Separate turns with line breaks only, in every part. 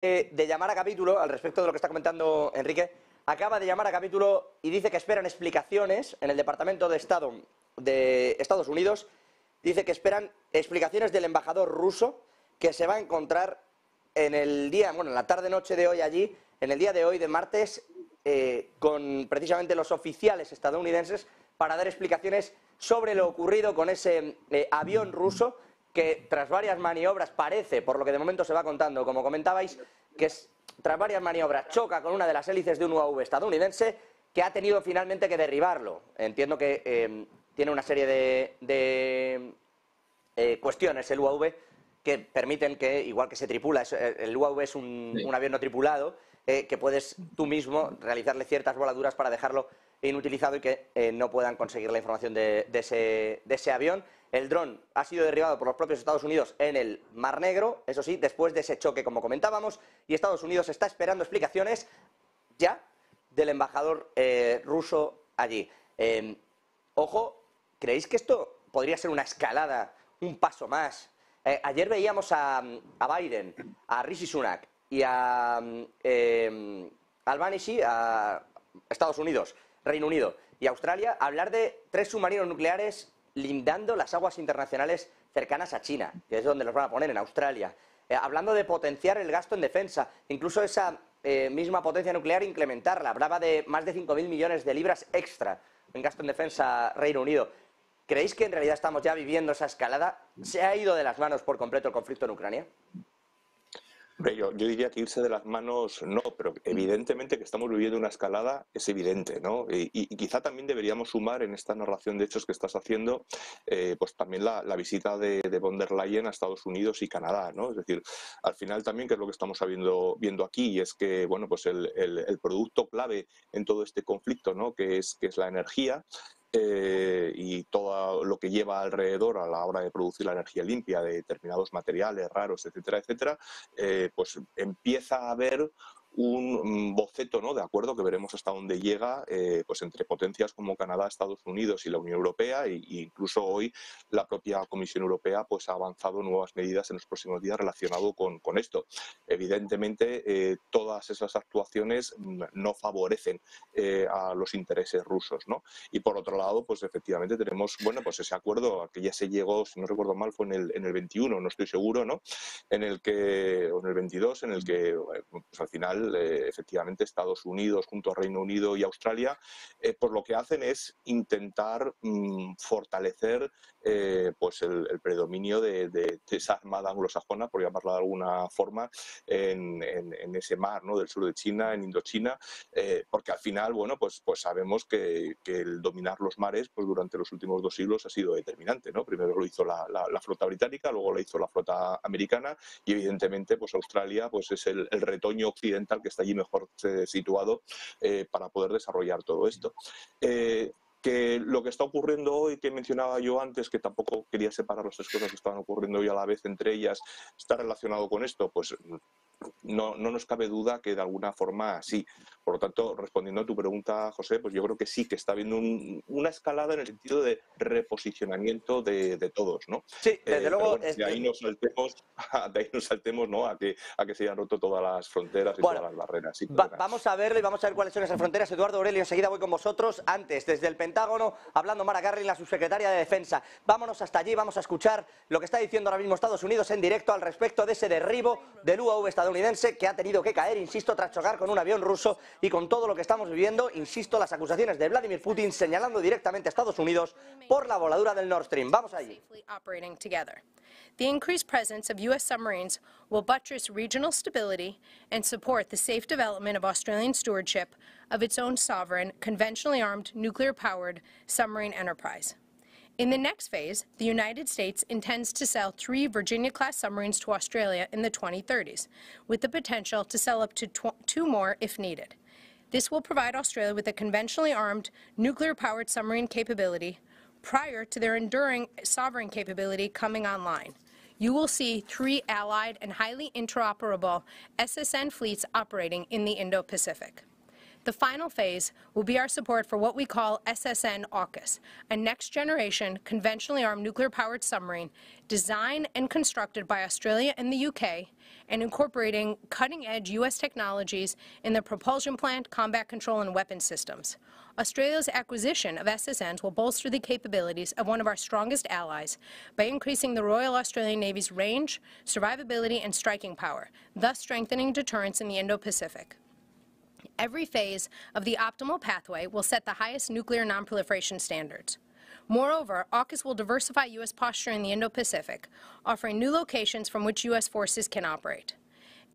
de llamar a capítulo, al respecto de lo que está comentando Enrique, acaba de llamar a capítulo y dice que esperan explicaciones en el Departamento de Estado de Estados Unidos. Dice que esperan explicaciones del embajador ruso que se va a encontrar en el día, bueno, en la tarde-noche de hoy allí, en el día de hoy, de martes, con precisamente los oficiales estadounidenses para dar explicaciones sobre lo ocurrido con ese avión ruso que tras varias maniobras parece, por lo que de momento se va contando, como comentabais, que tras varias maniobras choca con una de las hélices de un UAV estadounidense que ha tenido finalmente que derribarlo. Entiendo que tiene una serie de cuestiones el UAV que permiten que, igual que se tripula, el UAV es un avión no tripulado, que puedes tú mismo realizarle ciertas voladuras para dejarlo inutilizado y que no puedan conseguir la información de ese avión. El dron ha sido derribado por los propios Estados Unidos en el Mar Negro, eso sí, después de ese choque, como comentábamos, y Estados Unidos está esperando explicaciones ya del embajador ruso allí. Ojo, ¿creéis que esto podría ser una escalada, un paso más? Ayer veíamos a Biden, a Rishi Sunak y a Albanese, a Estados Unidos, Reino Unido y Australia, hablar de 3 submarinos nucleares lindando las aguas internacionales cercanas a China, que es donde los van a poner, en Australia. Hablando de potenciar el gasto en defensa, incluso esa misma potencia nuclear incrementarla. Hablaba de más de 5.000 millones de libras extra en gasto en defensa Reino Unido. ¿Creéis que en realidad estamos ya viviendo esa escalada? ¿Se ha ido de las manos por completo el conflicto en Ucrania?
Yo diría que irse de las manos no, pero evidentemente que estamos viviendo una escalada es evidente, ¿no? Y quizá también deberíamos sumar en esta narración de hechos que estás haciendo, pues también la visita de von der Leyen a Estados Unidos y Canadá, ¿no? Es decir, al final también, que es lo que estamos viendo aquí, y es que, bueno, pues el producto clave en todo este conflicto, ¿no? Que es la energía. Y todo lo que lleva alrededor a la hora de producir la energía limpia de determinados materiales raros, etcétera, etcétera, pues empieza a haber un boceto, ¿no?, de acuerdo que veremos hasta dónde llega, pues entre potencias como Canadá, Estados Unidos y la Unión Europea, e incluso hoy la propia Comisión Europea pues ha avanzado nuevas medidas en los próximos días relacionado con esto. Evidentemente, todas esas actuaciones no favorecen a los intereses rusos, ¿no? Y por otro lado, pues efectivamente tenemos, bueno, pues ese acuerdo al que ya se llegó, si no recuerdo mal, fue en el 21, no estoy seguro, ¿no? O en el 22, en el que pues al final efectivamente Estados Unidos junto a Reino Unido y Australia pues lo que hacen es intentar fortalecer pues el predominio de esa armada anglosajona, por llamarla de alguna forma, en ese mar, ¿no?, del sur de China, en Indochina, porque al final, bueno, pues sabemos que el dominar los mares pues durante los últimos 2 siglos ha sido determinante, ¿no? Primero lo hizo la flota británica, luego lo hizo la flota americana, y evidentemente pues Australia pues es el retoño occidental que está allí mejor situado para poder desarrollar todo esto. Que lo que está ocurriendo hoy, que mencionaba yo antes, que tampoco quería separar las 3 cosas que estaban ocurriendo hoy a la vez entre ellas, está relacionado con esto, pues no nos cabe duda que de alguna forma sí. Por lo tanto, respondiendo a tu pregunta, José, pues yo creo que sí, que está habiendo una escalada en el sentido de reposicionamiento de todos, ¿no?
Sí, desde luego.
Bueno, de ahí nos saltemos, ¿no?, a que se hayan roto todas las fronteras y
Bueno,
todas las barreras. Sí,
vamos a verlo y vamos a ver cuáles son esas fronteras. Eduardo Aurelio, enseguida voy con vosotros. Antes, desde el Pentágono, hablando Mara Garlin, la subsecretaria de Defensa. Vámonos hasta allí, vamos a escuchar lo que está diciendo ahora mismo Estados Unidos en directo al respecto de ese derribo del UAV estadounidense que ha tenido que caer, insisto, tras chocar con un avión ruso, y con todo lo que estamos viviendo, insisto, las acusaciones de Vladimir Putin señalando directamente a Estados Unidos por la voladura del Nord Stream. Vamos allí.
The increased presence of U.S. submarines will buttress regional stability and support the safe development of Australian stewardship of its own sovereign, conventionally armed, nuclear-powered submarine enterprise. In the next phase, the United States intends to sell 3 Virginia-class submarines to Australia in the 2030s, with the potential to sell up to 2 more if needed. This will provide Australia with a conventionally armed, nuclear-powered submarine capability prior to their enduring sovereign capability coming online. You will see 3 allied and highly interoperable SSN fleets operating in the Indo-Pacific. The final phase will be our support for what we call SSN AUKUS, a next-generation, conventionally armed nuclear-powered submarine designed and constructed by Australia and the UK and incorporating cutting-edge U.S. technologies in the propulsion plant, combat control, and weapons systems. Australia's acquisition of SSNs will bolster the capabilities of one of our strongest allies by increasing the Royal Australian Navy's range, survivability, and striking power, thus strengthening deterrence in the Indo-Pacific. Every phase of the optimal pathway will set the highest nuclear nonproliferation standards. Moreover, AUKUS will diversify U.S. posture in the Indo-Pacific, offering new locations from which U.S. forces can operate.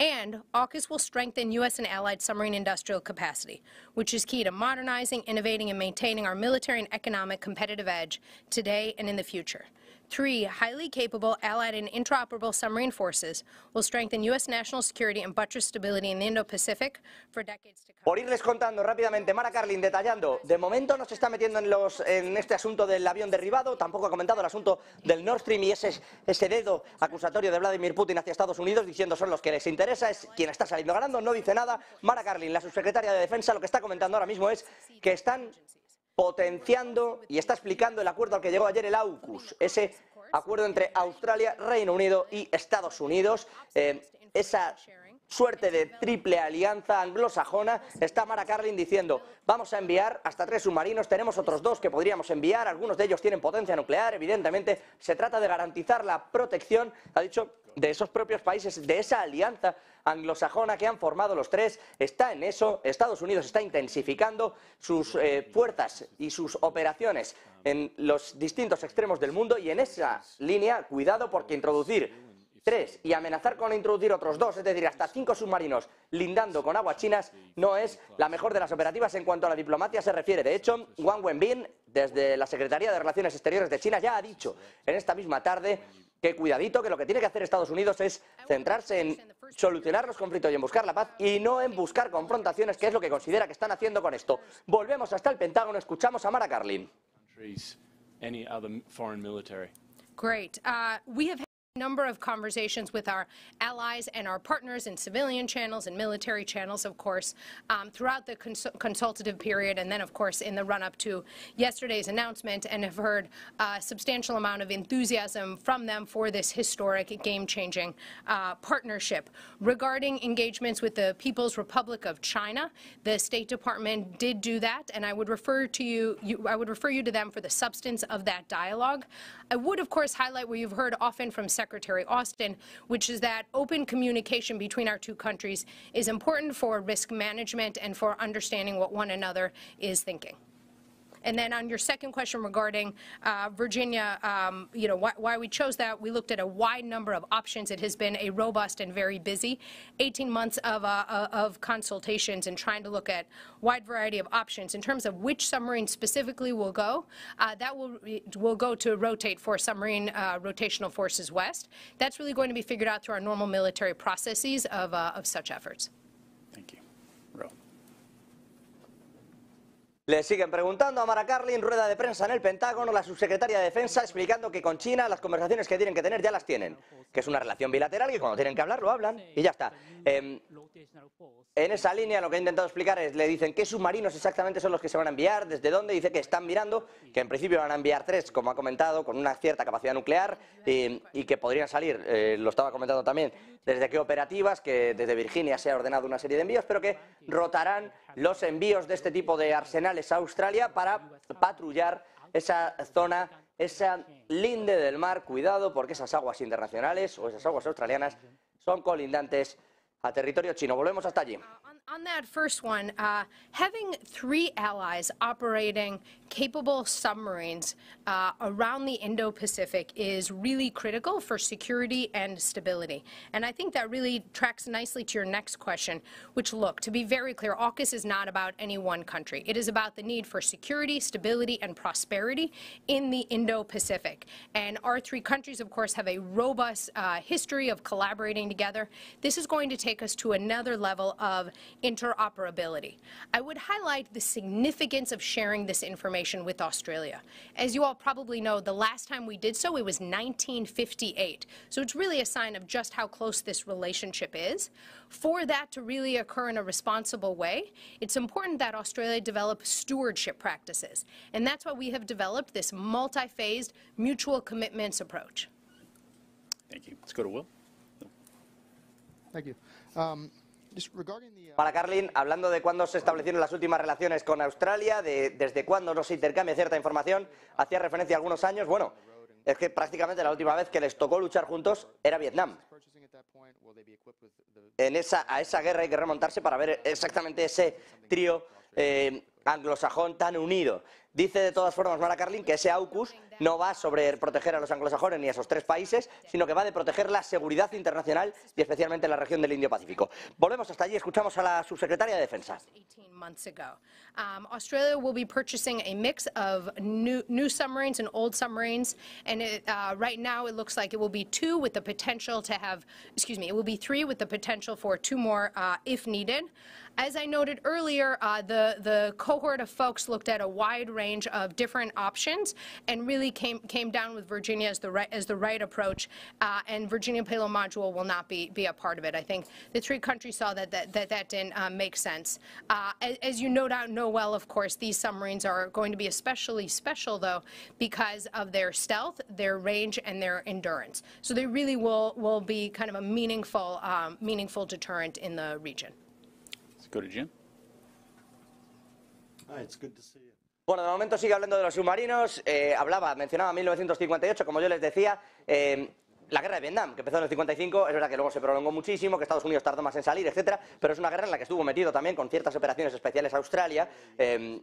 And AUKUS will strengthen U.S. and allied submarine industrial capacity, which is key to modernizing, innovating, and maintaining our military and economic competitive edge today and in the future. 3 highly capable, allied, and interoperable submarine forces will strengthen U.S. national security and buttress stability in the Indo-Pacific for decades to come.
Por irles contando rápidamente, Mara Karlin detallando, de momento no se está metiendo en este asunto del avión derribado, tampoco ha comentado el asunto del Nord Stream y ese dedo acusatorio de Vladimir Putin hacia Estados Unidos diciendo son los que les interesa, es quien está saliendo ganando, no dice nada. Mara Karlin, la subsecretaria de Defensa, lo que está comentando ahora mismo es que están potenciando y está explicando el acuerdo al que llegó ayer el AUKUS, ese acuerdo entre Australia, Reino Unido y Estados Unidos, esa suerte de triple alianza anglosajona. Está Mara Karlin diciendo, vamos a enviar hasta 3 submarinos, tenemos otros 2 que podríamos enviar, algunos de ellos tienen potencia nuclear, evidentemente se trata de garantizar la protección, ha dicho, de esos propios países, de esa alianza anglosajona que han formado los 3, está en eso. Estados Unidos está intensificando sus fuerzas y sus operaciones en los distintos extremos del mundo y en esa línea, cuidado porque introducir 3 y amenazar con introducir otros 2, es decir, hasta 5 submarinos lindando con aguas chinas, no es la mejor de las operativas en cuanto a la diplomacia se refiere. De hecho, Wang Wenbin, desde la Secretaría de Relaciones Exteriores de China, ya ha dicho en esta misma tarde que cuidadito, que lo que tiene que hacer Estados Unidos es centrarse en solucionar los conflictos y en buscar la paz y no en buscar confrontaciones, que es lo que considera que están haciendo con esto. Volvemos hasta el Pentágono, escuchamos a Mara Karlin.
Great. We have a number of conversations with our allies and our partners in civilian channels and military channels, of course, throughout the consultative period and then, of course, in the run-up to yesterday's announcement, and have heard a substantial amount of enthusiasm from them for this historic, game-changing partnership. Regarding engagements with the People's Republic of China, the State Department did do that, and I would refer you to them for the substance of that dialogue. I would, of course, highlight what you've heard often from Secretary Austin, which is that open communication between our 2 countries is important for risk management and for understanding what one another is thinking. And then on your second question regarding Virginia, why we chose that, we looked at a wide number of options. It has been a robust and very busy 18 months of consultations and trying to look at a wide variety of options. In terms of which submarine specifically will go, that will go to rotate for Submarine Rotational Forces West. That's really going to be figured out through our normal military processes of such efforts.
Thank you. Ro.
Le siguen preguntando a Mara Karlin, rueda de prensa en el Pentágono, la subsecretaria de Defensa explicando que con China las conversaciones que tienen que tener ya las tienen, que es una relación bilateral y cuando tienen que hablar lo hablan y ya está. En esa línea lo que he intentado explicar es, le dicen qué submarinos exactamente son los que se van a enviar, desde dónde, dice que están mirando, que en principio van a enviar 3, como ha comentado, con una cierta capacidad nuclear y que podrían salir, lo estaba comentando también, desde qué operativas, que desde Virginia se ha ordenado una serie de envíos, pero que rotarán los envíos de este tipo de arsenales a Australia para patrullar esa zona, esa linde del mar. Cuidado porque esas aguas internacionales o esas aguas australianas son colindantes a territorio chino. Volvemos hasta allí.
On that first one, having 3 allies operating capable submarines around the Indo-Pacific is really critical for security and stability. And I think that really tracks nicely to your next question, which, look, to be very clear, AUKUS is not about any one country. It is about the need for security, stability, and prosperity in the Indo-Pacific. And our 3 countries, of course, have a robust history of collaborating together. This is going to take us to another level of interoperability. I would highlight the significance of sharing this information with Australia. As you all probably know, the last time we did so, it was 1958. So it's really a sign of just how close this relationship is. For that to really occur in a responsible way, it's important that Australia develop stewardship practices. And that's why we have developed this multi-phased mutual commitments approach.
Thank you. Let's go to Will.
Thank you. Just regarding the,
Para Carlin, hablando de cuándo se establecieron las últimas relaciones con Australia, desde cuándo no se intercambia cierta información, hacía referencia a algunos años. Bueno, es que prácticamente la última vez que les tocó luchar juntos era Vietnam. A esa guerra hay que remontarse para ver exactamente ese trío anglosajón tan unido. Dice de todas formas Mara Carlin que ese AUKUS no va sobre proteger a los anglosajones ni a esos tres países, sino que va de proteger la seguridad internacional y especialmente la región del Indo-Pacífico. Volvemos hasta allí, escuchamos a la subsecretaria de Defensa.
18 months ago. Australia will be purchasing a mix of new submarines and old submarines, and right now it looks like it will be two with the potential to have, it will be three with the potential for two more if needed. As I noted earlier, the cohort of folks looked at a wide range of different options and really came down with Virginia as the right approach, and Virginia payload module will not be a part of it. I think the three countries saw that didn't make sense. As you no doubt know well, of course, these submarines are going to be especially special, though, because of their stealth, their range, and their endurance. So they really will be kind of a meaningful deterrent in the region.
Let's go to Jim.
Hi, it's good to see you.
Bueno, de momento sigue hablando de los submarinos, mencionaba 1958, como yo les decía, la guerra de Vietnam, que empezó en el 55, es verdad que luego se prolongó muchísimo, que Estados Unidos tardó más en salir, etcétera, pero es una guerra en la que estuvo metido también con ciertas operaciones especiales a Australia,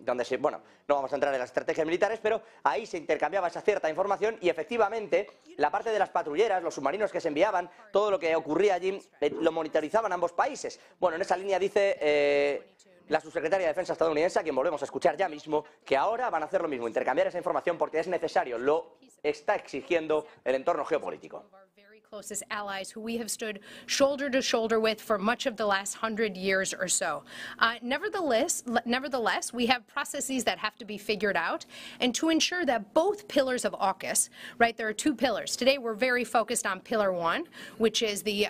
donde bueno, no vamos a entrar en las estrategias militares, pero ahí se intercambiaba esa cierta información y efectivamente la parte de las patrulleras, los submarinos que se enviaban, todo lo que ocurría allí, lo monitorizaban ambos países. Bueno, en esa línea dice la subsecretaria de Defensa estadounidense, a quien volvemos a escuchar ya mismo, que ahora van a hacer lo mismo, intercambiar esa información porque es necesario, lo está exigiendo el entorno geopolítico.
Closest allies who we have stood shoulder to shoulder with for much of the last 100 years or so. Nevertheless, we have processes that have to be figured out, and to ensure that both pillars of AUKUS, right, there are two pillars. Today we're very focused on pillar one, which is the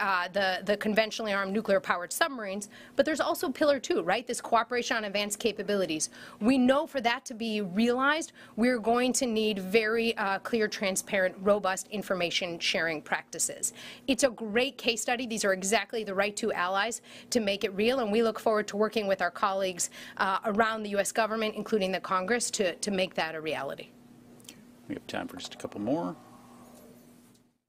conventionally armed nuclear-powered submarines, but there's also pillar two, right, this cooperation on advanced capabilities. We know for that to be realized, we're going to need very clear, transparent, robust information sharing practices. It's a great case study. These are exactly the right two allies to make it real, and we look forward to working with our colleagues around the U.S. government, including the Congress, to make that a reality.
We have time for just a couple more.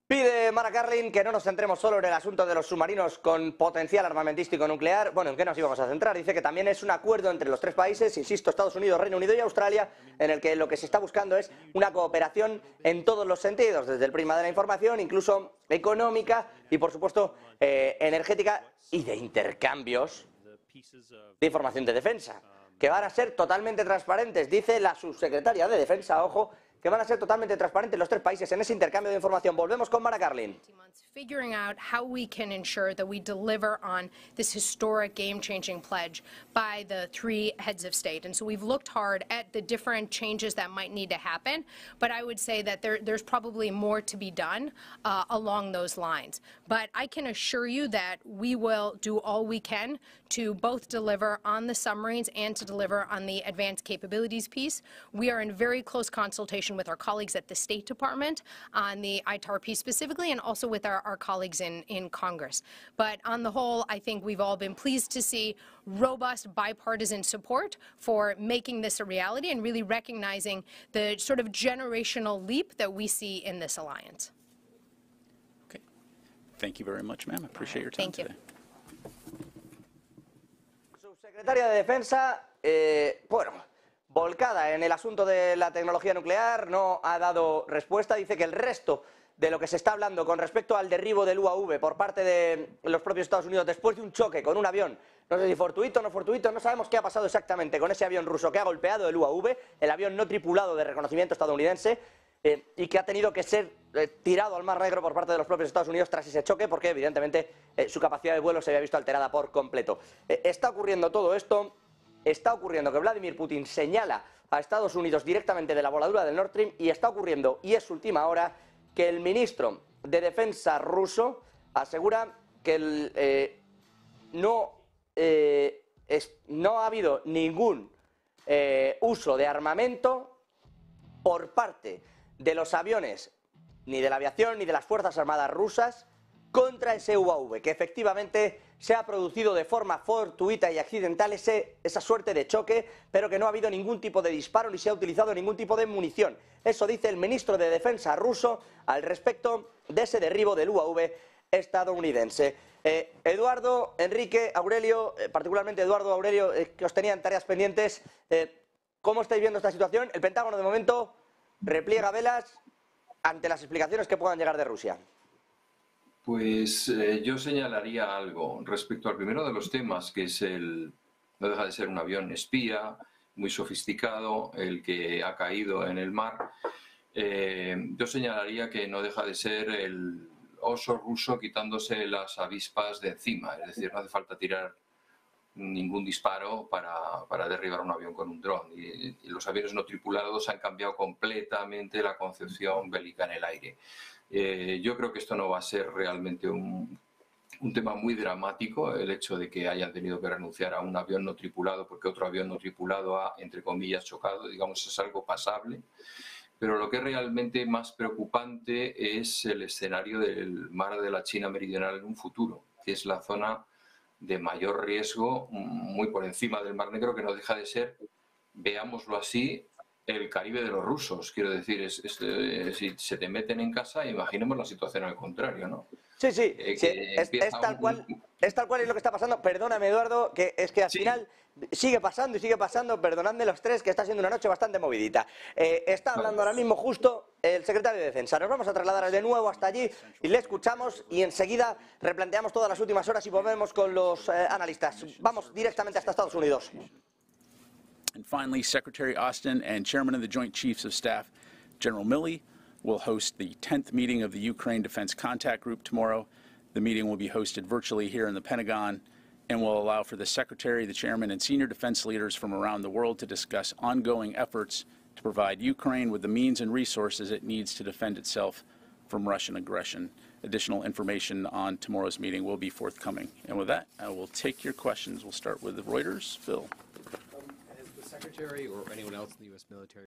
Pide Mara Carlin que no nos centremos solo en el asunto de los submarinos con potencial armamentístico nuclear. Bueno, ¿en qué nos íbamos a centrar? Dice que también es un acuerdo entre los tres países, insisto, Estados Unidos, Reino Unido y Australia, en el que lo que se está buscando es una cooperación en todos los sentidos, desde el prisma de la información, incluso económica y, por supuesto, energética y de intercambios de información de defensa, que van a ser totalmente transparentes, dice la subsecretaria de Defensa, ojo, que van a ser totalmente transparentes los tres países en ese intercambio de información. Volvemos con Mara Carlin.
Figuring out how we can ensure that we deliver on this historic game-changing pledge by the three heads of state. And so we've looked hard at the different changes that might need to happen, but I would say that there's probably more to be done along those lines. But I can assure you that we will do all we can to both deliver on the submarines and to deliver on the advanced capabilities piece. We are in very close consultation with our colleagues at the State Department on the ITAR specifically, and also with our colleagues in Congress. But on the whole, I think we've all been pleased to see robust bipartisan support for making this a reality and really recognizing the sort of generational leap that we see in this alliance.
Okay. Thank you very much, ma'am. I appreciate your time
Thank you.
today.
Subsecretaria de Defensa, bueno, volcada en el asunto de la tecnología nuclear, no ha dado respuesta. Dice que el resto de lo que se está hablando con respecto al derribo del UAV por parte de los propios Estados Unidos después de un choque con un avión, no sé si fortuito o no fortuito, no sabemos qué ha pasado exactamente con ese avión ruso que ha golpeado el UAV, el avión no tripulado de reconocimiento estadounidense, y que ha tenido que ser tirado al Mar Negro por parte de los propios Estados Unidos tras ese choque, porque evidentemente su capacidad de vuelo se había visto alterada por completo. Está ocurriendo todo esto, está ocurriendo que Vladimir Putin señala a Estados Unidos directamente de la voladura del Nord Stream, y está ocurriendo, y es última hora, que el ministro de Defensa ruso asegura que no ha habido ningún uso de armamento por parte de los aviones, ni de la aviación, ni de las Fuerzas Armadas rusas, contra ese UAV, que efectivamente se ha producido de forma fortuita y accidental esa suerte de choque, pero que no ha habido ningún tipo de disparo ni se ha utilizado ningún tipo de munición. Eso dice el ministro de Defensa ruso al respecto de ese derribo del UAV estadounidense. Eduardo, Enrique, Aurelio, particularmente Eduardo, Aurelio, que os tenían tareas pendientes, ¿cómo estáis viendo esta situación? El Pentágono de momento repliega velas ante las explicaciones que puedan llegar de Rusia.
Pues yo señalaría algo respecto al primero de los temas, que es no deja de ser un avión espía, muy sofisticado, el que ha caído en el mar. Yo señalaría que no deja de ser el oso ruso quitándose las avispas de encima, es decir, no hace falta tirar ningún disparo para derribar un avión con un dron. Y los aviones no tripulados han cambiado completamente la concepción bélica en el aire. Yo creo que esto no va a ser realmente un tema muy dramático, el hecho de que hayan tenido que renunciar a un avión no tripulado porque otro avión no tripulado ha, entre comillas, chocado. Digamos, es algo pasable. Pero lo que es realmente más preocupante es el escenario del mar de la China Meridional en un futuro, que es la zona de mayor riesgo, muy por encima del Mar Negro, que no deja de ser, veámoslo así, el Caribe de los rusos. Quiero decir, si se te meten en casa, imaginemos la situación al contrario, ¿no?
Sí, es tal cual es lo que está pasando. Perdóname, Eduardo, que es que al final sigue pasando y sigue pasando. Perdonadme los tres, que está siendo una noche bastante movidita. Está hablando ahora mismo justo el secretario de Defensa. Nos vamos a trasladar de nuevo hasta allí y le escuchamos y enseguida replanteamos todas las últimas horas y volvemos con los analistas. Vamos directamente hasta Estados Unidos.
And finally, Secretary Austin and Chairman of the Joint Chiefs of Staff, General Milley, will host the 10th meeting of the Ukraine Defense Contact Group tomorrow. The meeting will be hosted virtually here in the Pentagon and will allow for the Secretary, the Chairman, and senior defense leaders from around the world to discuss ongoing efforts to provide Ukraine with the means and resources it needs to defend itself from Russian aggression. Additional information on tomorrow's meeting will be forthcoming. And with that, I will take your questions. We'll start with Reuters. Phil.
Has the Secretary or anyone else in the U.S. military